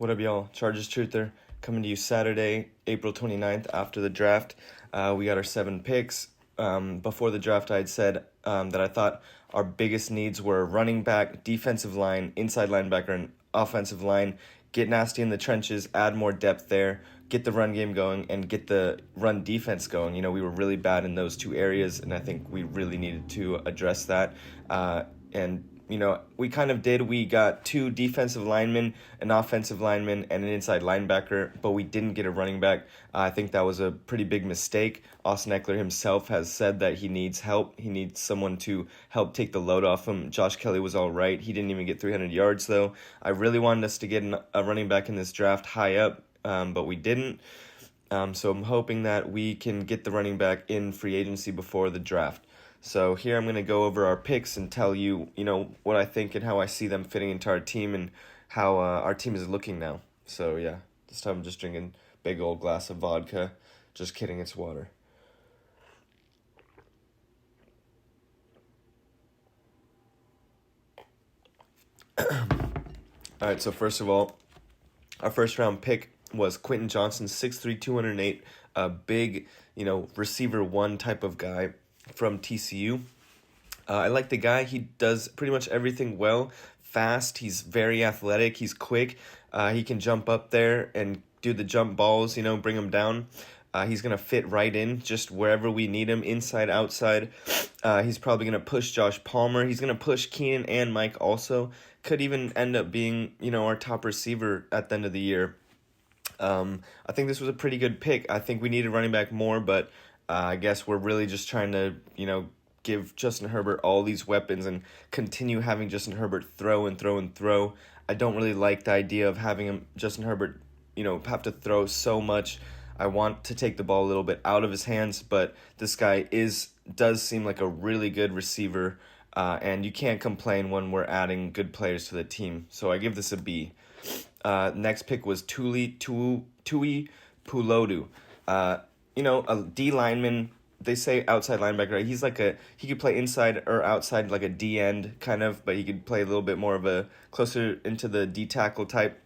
What up, y'all? Chargers Truther coming to you Saturday, April 29th after the draft. We got our 7 picks. Before the draft, I had said that I thought our biggest needs were running back, defensive line, inside linebacker, and offensive line. Get nasty in the trenches, add more depth there, get the run game going, and get the run defense going. We were really bad in those 2 areas, and I think we really needed to address that. And we kind of did. We got 2 defensive linemen, an offensive lineman, and an inside linebacker, but we didn't get a running back. I think that was a pretty big mistake. Austin Eckler himself has said that he needs help. He needs someone to help take the load off him. Josh Kelly was all right. He didn't even get 300 yards, though. I really wanted us to get a running back in this draft high up, but we didn't. So I'm hoping that we can get the running back in free agency before the draft. So here I'm going to go over our picks and tell you, what I think and how I see them fitting into our team and how our team is looking now. So yeah, this time I'm just drinking a big old glass of vodka. Just kidding, it's water. All right, so first of all, our first round pick was Quentin Johnson, 6'3", 208, a big, receiver 1 type of guy from TCU. I like the guy. He does pretty much everything well. Fast, he's very athletic, he's quick. He can jump up there and do the jump balls, bring him down. He's going to fit right in just wherever we need him, inside, outside. He's probably going to push Josh Palmer. He's going to push Keenan and Mike also. Could even end up being, our top receiver at the end of the year. I think this was a pretty good pick. I think we needed running back more, but I guess we're really just trying to, give Justin Herbert all these weapons and continue having Justin Herbert throw and throw and throw. I don't really like the idea of having Justin Herbert, have to throw so much. I want to take the ball a little bit out of his hands, but this guy does seem like a really good receiver, and you can't complain when we're adding good players to the team. So I give this a B. Next pick was Tui Pulodu. A D lineman. They say outside linebacker. Right? He could play inside or outside like a D end kind of, but he could play a little bit more of a closer into the D tackle type.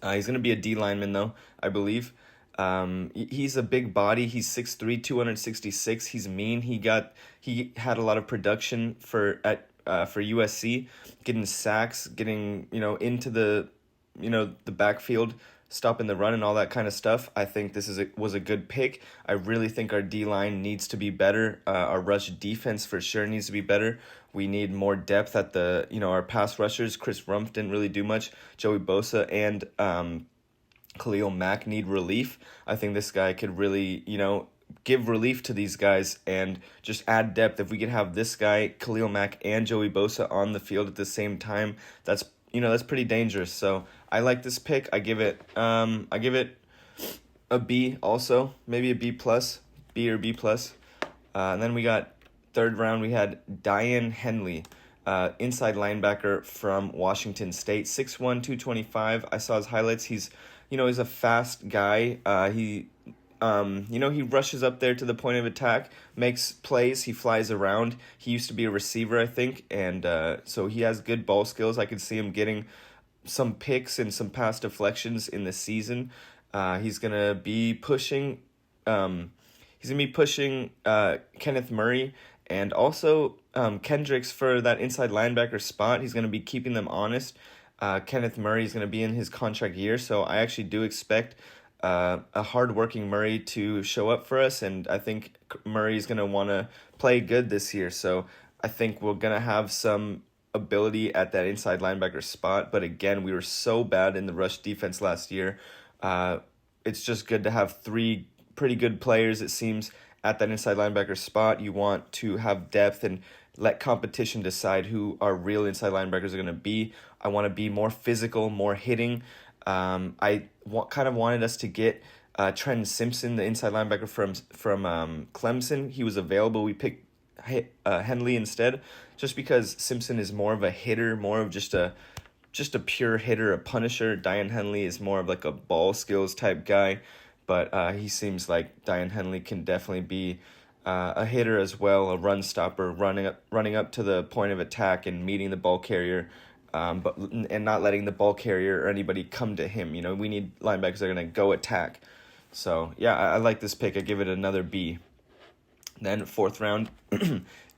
He's going to be a D lineman though, I believe. He's a big body. He's 6'3", 266. He's mean. He had a lot of production for USC, getting sacks, getting into the backfield, stopping the run and all that kind of stuff. I think this was a good pick. I really think our D-line needs to be better. Our rush defense for sure needs to be better. We need more depth at our pass rushers. Chris Rumpf didn't really do much. Joey Bosa and Khalil Mack need relief. I think this guy could really, give relief to these guys and just add depth. If we could have this guy, Khalil Mack, and Joey Bosa on the field at the same time, that's pretty dangerous. So I like this pick. I give it a B also, maybe a B plus, B or B plus. And then we got third round. We had Diane Henley, inside linebacker from Washington State, 6'1", 225. I saw his highlights. He's a fast guy. He rushes up there to the point of attack, makes plays, he flies around. He used to be a receiver, I think, and so he has good ball skills. I could see him getting some picks and some pass deflections in the season. He's going to be pushing Kenneth Murray and also Kendricks for that inside linebacker spot. He's going to be keeping them honest. Kenneth Murray is going to be in his contract year, so I actually do expect a hard-working Murray to show up for us, and I think Murray is going to want to play good this year. So I think we're going to have some ability at that inside linebacker spot. But again, we were so bad in the rush defense last year. It's just good to have 3 pretty good players, it seems, at that inside linebacker spot. You want to have depth and let competition decide who our real inside linebackers are going to be. I want to be more physical, more hitting. I kind of wanted us to get Trenton Simpson, the inside linebacker from Clemson. He was available. We picked Henley instead, just because Simpson is more of a hitter, more of just a pure hitter, a punisher. Diane Henley is more of like a ball skills type guy, but he seems like Diane Henley can definitely be a hitter as well, a run stopper, running up to the point of attack and meeting the ball carrier. but and not letting the ball carrier or anybody come to him. You know, we need linebackers that are going to go attack. So, yeah, I like this pick. I give it another B. Then, fourth round,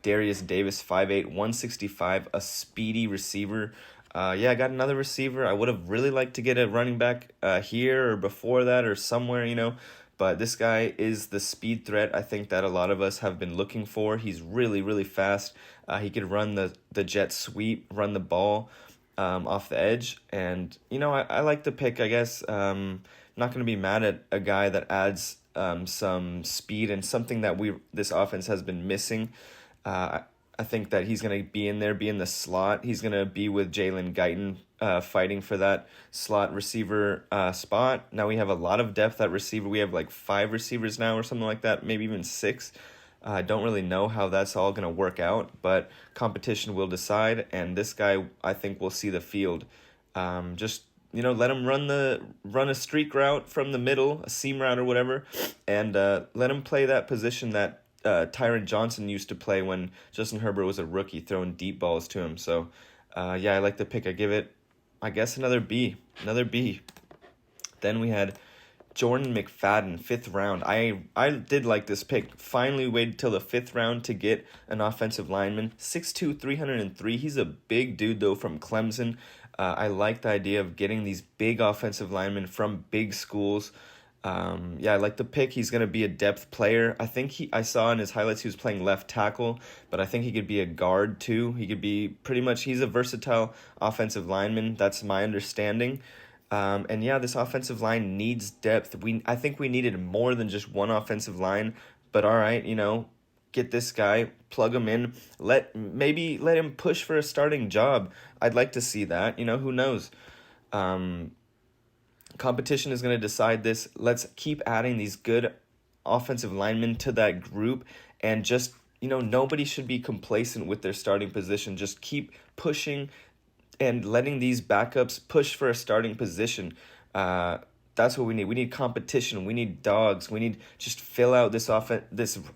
Darius Davis, 5'8", 165, a speedy receiver. Yeah, I got another receiver. I would have really liked to get a running back here or before that or somewhere, you know. But this guy is the speed threat I think that a lot of us have been looking for. He's really, really fast. He could run the jet sweep, run the ball off the edge. And, you know, I like the pick, I guess. Not going to be mad at a guy that adds some speed and something that this offense has been missing. I think that he's going to be in there, be in the slot. He's going to be with Jalen Guyton fighting for that slot receiver spot. Now we have a lot of depth at receiver. We have like 5 receivers now or something like that, maybe even 6. I don't really know how that's all going to work out, but competition will decide, and this guy, I think, will see the field. Just, you know, let him run a streak route from the middle, a seam route or whatever, and let him play that position that Tyron Johnson used to play when Justin Herbert was a rookie, throwing deep balls to him. So, yeah, I like the pick. I give it, I guess, another B. Then we had Jordan McFadden, 5th round. I did like this pick. Finally waited till the 5th round to get an offensive lineman. 6'2", 303. He's a big dude, though, from Clemson. I like the idea of getting these big offensive linemen from big schools. Yeah, I like the pick. He's going to be a depth player. I saw in his highlights he was playing left tackle, but I think he could be a guard too. He could be he's a versatile offensive lineman. That's my understanding. And yeah, this offensive line needs depth. I think we needed more than just one offensive line, but all right, you know, get this guy, plug him in, maybe let him push for a starting job. I'd like to see that, you know, who knows. Competition is going to decide this. Let's keep adding these good offensive linemen to that group, and just, you know, nobody should be complacent with their starting position. Just keep pushing and letting these backups push for a starting position. That's what we need. We need competition. We need dogs. We need just fill out this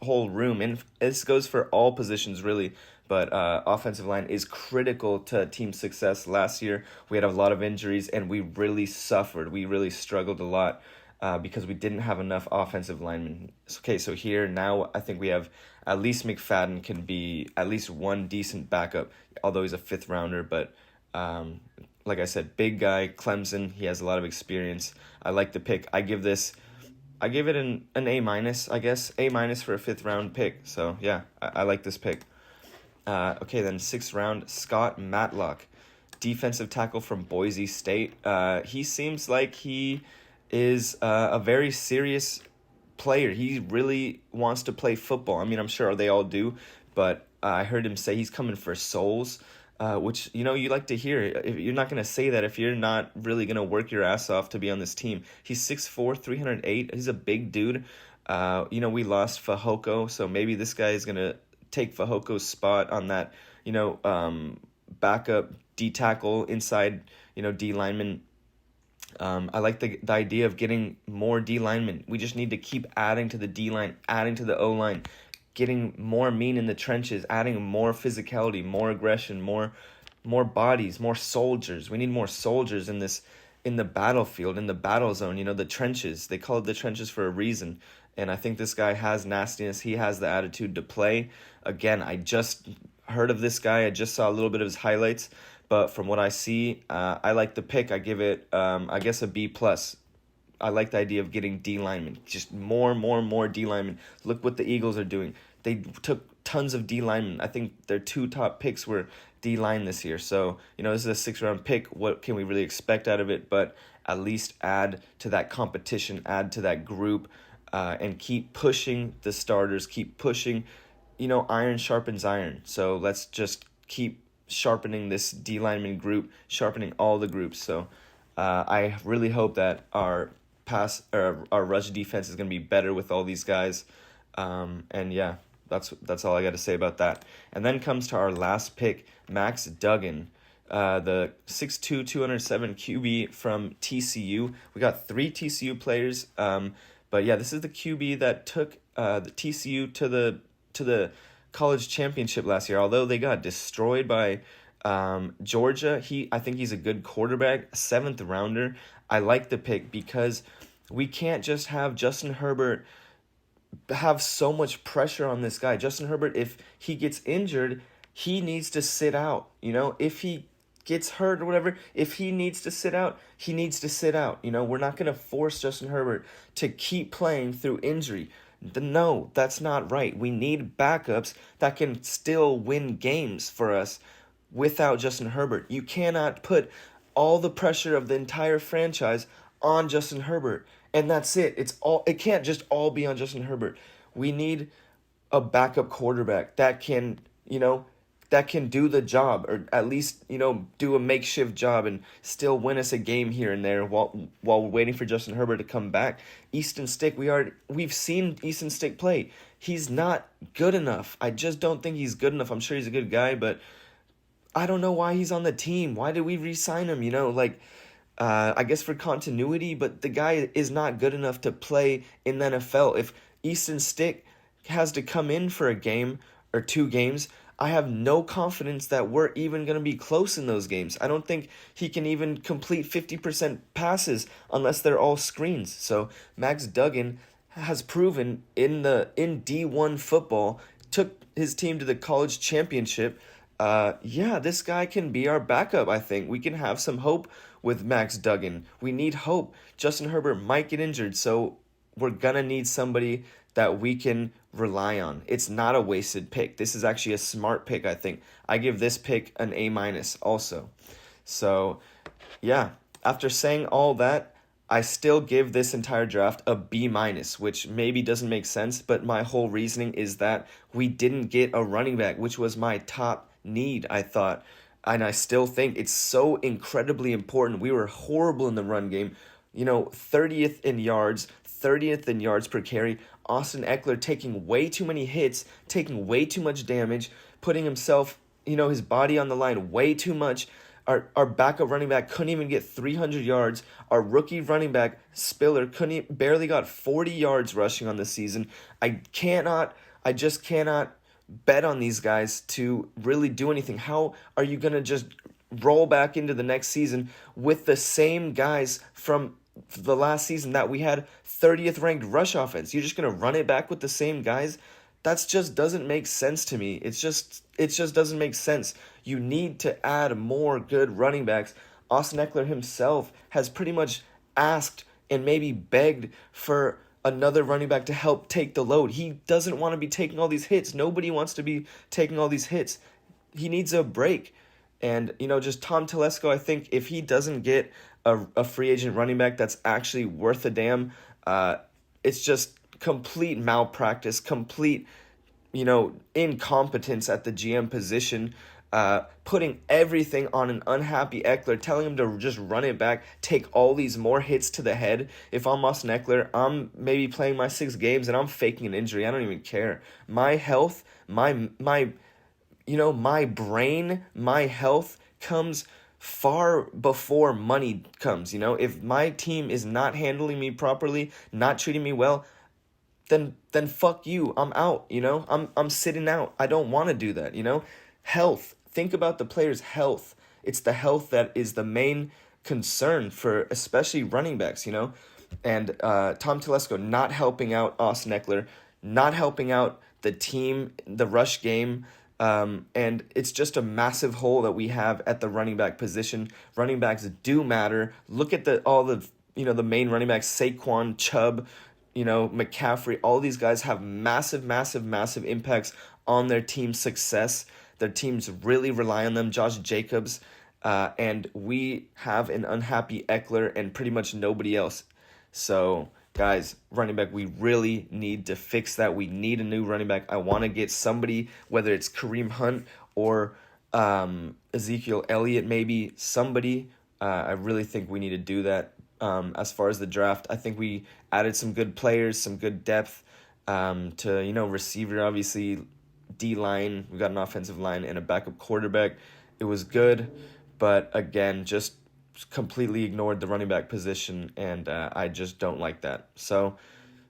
whole room. And this goes for all positions, really. But offensive line is critical to team success. Last year, we had a lot of injuries, and we really suffered. We really struggled a lot because we didn't have enough offensive linemen. Okay, so here now I think we have at least McFadden can be at least one decent backup, although he's a 5th rounder. But like I said, big guy, Clemson. He has a lot of experience. I like the pick. I give it an A-, I guess. A- for a 5th round pick. So yeah, I like this pick. Okay, then 6th round, Scott Matlock, defensive tackle from Boise State. He seems like he is a very serious player. He really wants to play football. I mean, I'm sure they all do, but I heard him say he's coming for souls, which, you know, you like to hear. You're not going to say that if you're not really going to work your ass off to be on this team. He's 6'4", 308. He's a big dude. You know, we lost Fahoko, so maybe this guy is going to take Fajoko's spot on that, you know, backup D tackle inside, you know, D lineman. I like the idea of getting more D linemen. We just need to keep adding to the D line, adding to the O line, getting more mean in the trenches, adding more physicality, more aggression, more bodies, more soldiers. We need more soldiers in the battlefield, in the battle zone, you know, the trenches. They call it the trenches for a reason. And I think this guy has nastiness. He has the attitude to play. Again, I just heard of this guy. I just saw a little bit of his highlights. But from what I see, I like the pick. I give it, I guess, a B+. I like the idea of getting D linemen. Just more D linemen. Look what the Eagles are doing. They took tons of D linemen. I think their 2 top picks were D line this year. So, you know, this is a 6th round pick. What can we really expect out of it? But at least add to that competition, add to that group. And keep pushing the starters, keep pushing, you know, iron sharpens iron. So let's just keep sharpening this D lineman group, sharpening all the groups. So I really hope that our rush defense is going to be better with all these guys. And yeah, that's all I got to say about that. And then comes to our last pick, Max Duggan. The 6'2", 207 QB from TCU. We got 3 TCU players. But yeah, this is the QB that took the TCU to the college championship last year. Although they got destroyed by Georgia, I think he's a good quarterback, seventh rounder. I like the pick because we can't just have Justin Herbert have so much pressure on this guy. Justin Herbert, if he gets injured, he needs to sit out. If he gets hurt or whatever, if he needs to sit out, he needs to sit out. We're not going to force Justin Herbert to keep playing through injury. No, that's not right. We need backups that can still win games for us without Justin Herbert. You cannot put all the pressure of the entire franchise on Justin Herbert. And that's it. It can't just all be on Justin Herbert. We need a backup quarterback that can do the job, or at least, do a makeshift job and still win us a game here and there while we're waiting for Justin Herbert to come back. Easton Stick, we've seen Easton Stick play. He's not good enough. I just don't think he's good enough. I'm sure he's a good guy, but I don't know why he's on the team. Why did we re-sign him? I guess for continuity, but the guy is not good enough to play in the NFL. If Easton Stick has to come in for a game or 2 games, I have no confidence that we're even going to be close in those games. I don't think he can even complete 50% passes unless they're all screens. So Max Duggan has proven in D1 football, took his team to the college championship. This guy can be our backup, I think. We can have some hope with Max Duggan. We need hope. Justin Herbert might get injured, so we're going to need somebody that we can rely on. It's not a wasted pick. This is actually a smart pick, I think. I give this pick an A- also. So, after saying all that, I still give this entire draft a B-, which maybe doesn't make sense, but my whole reasoning is that we didn't get a running back, which was my top need, I thought. And I still think it's so incredibly important. We were horrible in the run game. 30th in yards, 30th in yards per carry. Austin Eckler taking way too many hits, taking way too much damage, putting himself, his body on the line way too much. Our backup running back couldn't even get 300 yards. Our rookie running back, Spiller, barely got 40 yards rushing on the season. I just cannot bet on these guys to really do anything. How are you going to just roll back into the next season with the same guys from the last season that we had 30th ranked rush offense? You're just going to run it back with the same guys? That just doesn't make sense to me. It just doesn't make sense. You need to add more good running backs. Austin Eckler himself has pretty much asked and maybe begged for another running back to help take the load. He doesn't want to be taking all these hits. Nobody wants to be taking all these hits. He needs a break. And, just Tom Telesco, I think if he doesn't get a free agent running back that's actually worth a damn, it's just complete malpractice, complete, incompetence at the GM position, putting everything on an unhappy Eckler, telling him to just run it back, take all these more hits to the head. If I'm Austin Eckler, I'm maybe playing my 6 games and I'm faking an injury. I don't even care. My health, my brain, my health comes far before money comes. If my team is not handling me properly, not treating me well, then fuck you. I'm out, I'm sitting out. I don't want to do that, Health. Think about the player's health. It's the health that is the main concern for especially running backs, And Tom Telesco not helping out Austin Eckler, not helping out the team, the rush game, and it's just a massive hole that we have at the running back position. Running backs do matter. Look at the main running backs, Saquon, Chubb, McCaffrey. All these guys have massive, massive, massive impacts on their team's success. Their teams really rely on them. Josh Jacobs, and we have an unhappy Eckler and pretty much nobody else. So, guys, running back, we really need to fix that. We need a new running back. I want to get somebody, whether it's Kareem Hunt or Ezekiel Elliott, maybe somebody. I really think we need to do that. As far as the draft, I think we added some good players, some good depth to, receiver, obviously, D-line. We got an offensive line and a backup quarterback. It was good, but again, just completely ignored the running back position, and I just don't like that. So,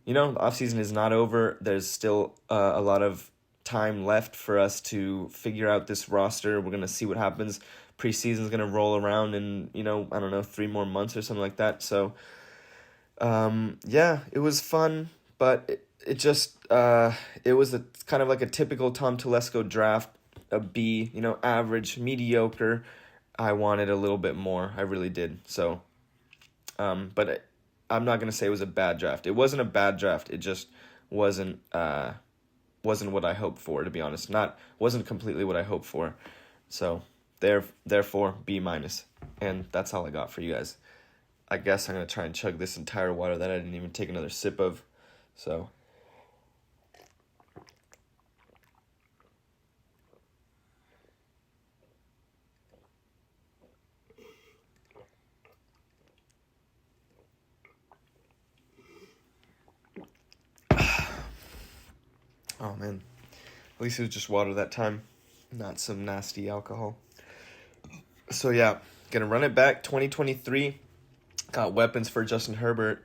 the offseason is not over. There's still a lot of time left for us to figure out this roster. We're gonna see what happens. Preseason's gonna roll around in, I don't know, 3 more months or something like that. So yeah, it was fun, but it just it was a kind of like a typical Tom Telesco draft, a B, average, mediocre. I wanted a little bit more. I really did. So, but I'm not gonna say it was a bad draft. It wasn't a bad draft. It just wasn't wasn't what I hoped for, to be honest. Wasn't completely what I hoped for. So therefore B minus. And that's all I got for you guys. I guess I'm gonna try and chug this entire water that I didn't even take another sip of. So oh man. At least it was just water that time, not some nasty alcohol. So yeah, gonna run it back 2023. Got weapons for Justin Herbert.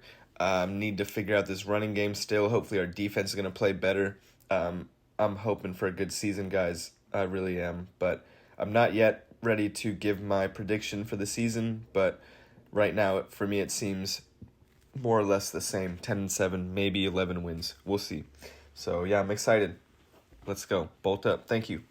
Need to figure out this running game still. Hopefully our defense is gonna play better. I'm hoping for a good season, guys. I really am. But I'm not yet ready to give my prediction for the season. But right now, for me, it seems more or less the same. 10-7, maybe 11 wins. We'll see. So yeah, I'm excited. Let's go. Bolt up. Thank you.